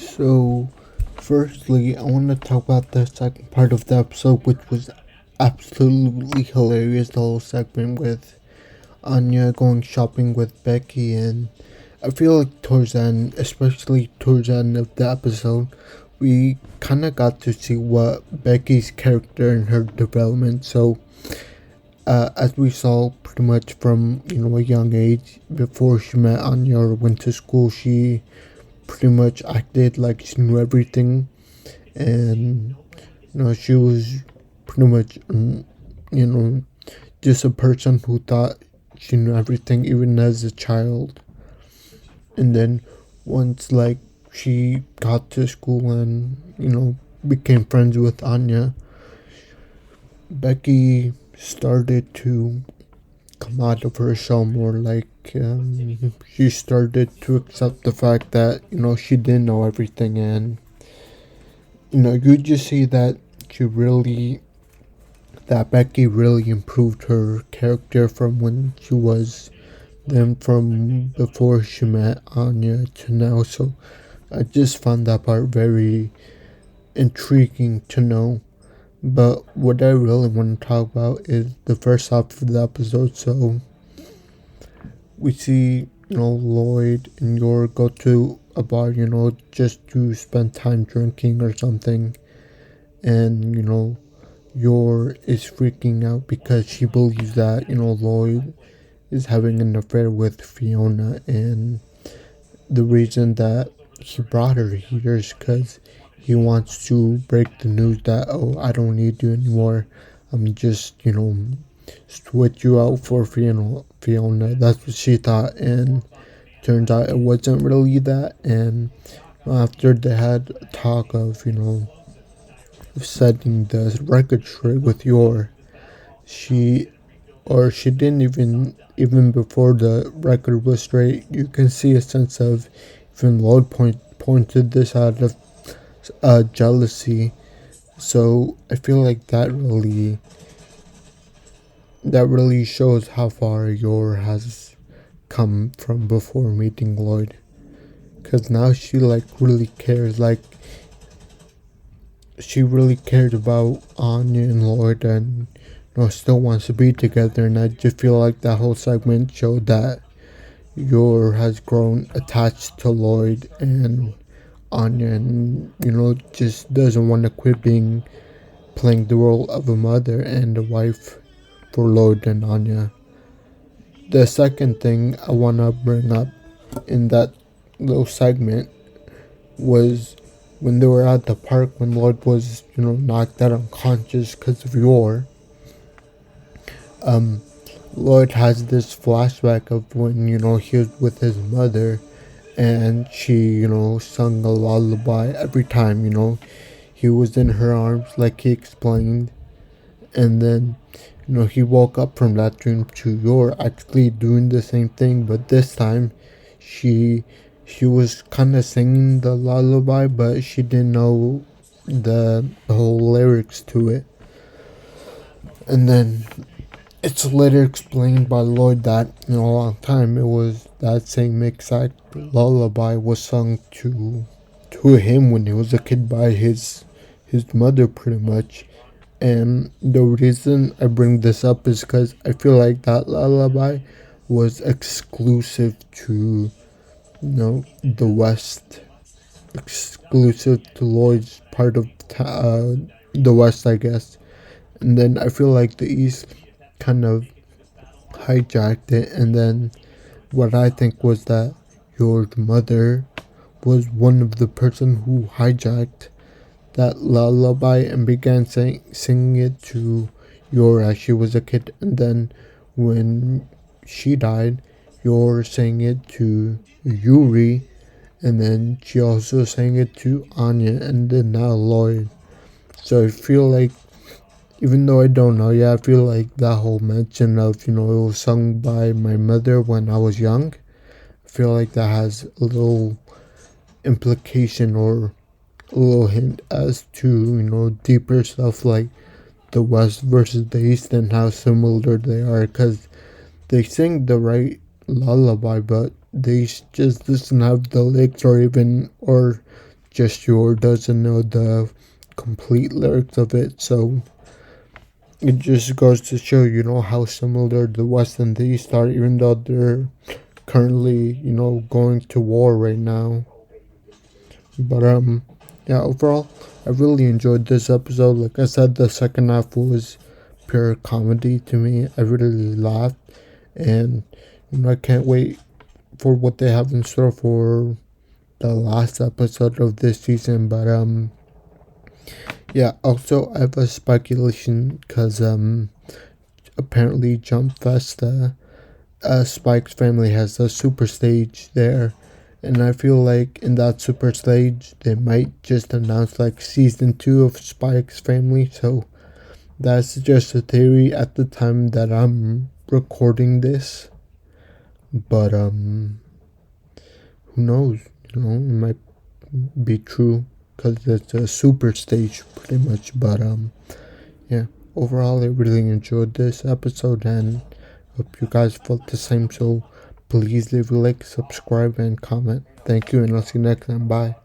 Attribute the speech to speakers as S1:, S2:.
S1: So, firstly, I want to talk about the second part of the episode, which was absolutely hilarious. The whole segment with Anya going shopping with Becky, and I feel like towards the end, especially towards the end of the episode, we kind of got to see what Becky's character and her development. So, as we saw pretty much from a young age, before she met Anya or went to school, she pretty much acted like she knew everything, and she was pretty much you know just a person who thought she knew everything even as a child. And then once she got to school and became friends with Anya, Becky started to come out of her shell more. She started to accept the fact that she didn't know everything, and you just see that she really that Becky really improved her character from when she was then from before she met Anya to now. So I just found that part very intriguing to know. But what I really want to talk about is the first half of the episode. So we see, Lloyd and Yor go to a bar, just to spend time drinking or something. And, Yor is freaking out because she believes that, Lloyd is having an affair with Fiona. And the reason that he brought her here is because he wants to break the news that, oh, I don't need you anymore. I'm just, switch you out for Fiona. That's what she thought, and turns out it wasn't really that. And after they had a talk of, setting the record straight with Yor, she didn't even before the record was straight, you can see a sense of even Lloyd pointed this out of jealousy. So I feel like that really shows how far Yor has come from before meeting Lloyd. Cause now she really cares. She really cared about Anya and Lloyd, and still wants to be together. And I just feel like that whole segment showed that Yor has grown attached to Lloyd and Anya, and just doesn't want to quit being playing the role of a mother and a wife for Lloyd and Anya. The second thing I want to bring up in that little segment was when they were at the park when Lloyd was, knocked out unconscious because of Yor. Lloyd has this flashback of when, he was with his mother, and she, sung a lullaby every time, he was in her arms, like he explained. And then, he woke up from that dream to Yor actually doing the same thing, but this time she was kind of singing the lullaby, but she didn't know the whole lyrics to it. And then it's later explained by Lloyd that a long time it was that same exact lullaby was sung to him when he was a kid by his mother, pretty much. And the reason I bring this up is because I feel like that lullaby was exclusive to the West, exclusive to Lloyd's part of the West, I guess. And then I feel like the East kind of hijacked it. And then what I think was that your mother was one of the person who hijacked that lullaby and began singing it to Yor as she was a kid. And then when she died, Yor sang it to Yuri, and then she also sang it to Anya, and then now Lloyd. So I feel like, even though I don't know, I feel like that whole mention of, it was sung by my mother when I was young, I feel like that has a little implication or a little hint as to, deeper stuff like the West versus the East and how similar they are, because they sing the right lullaby, but they just doesn't have the lyrics or just Yor doesn't know the complete lyrics of it. So it just goes to show, how similar the West and the East are, even though they're currently, going to war right now. But yeah, overall, I really enjoyed this episode. Like I said, the second half was pure comedy to me. I really laughed, and I can't wait for what they have in store for the last episode of this season. But yeah. Also, I have a speculation because apparently Jump Fest, Spike's family has a super stage there, and I feel like in that super stage they might just announce like season 2 of Spike's family. So that's just a theory at the time that I'm recording this, but who knows? It might be true because it's a super stage pretty much. But yeah, overall I really enjoyed this episode and hope you guys felt the same. So please leave a like, subscribe, and comment. Thank you, and I'll see you next time. Bye.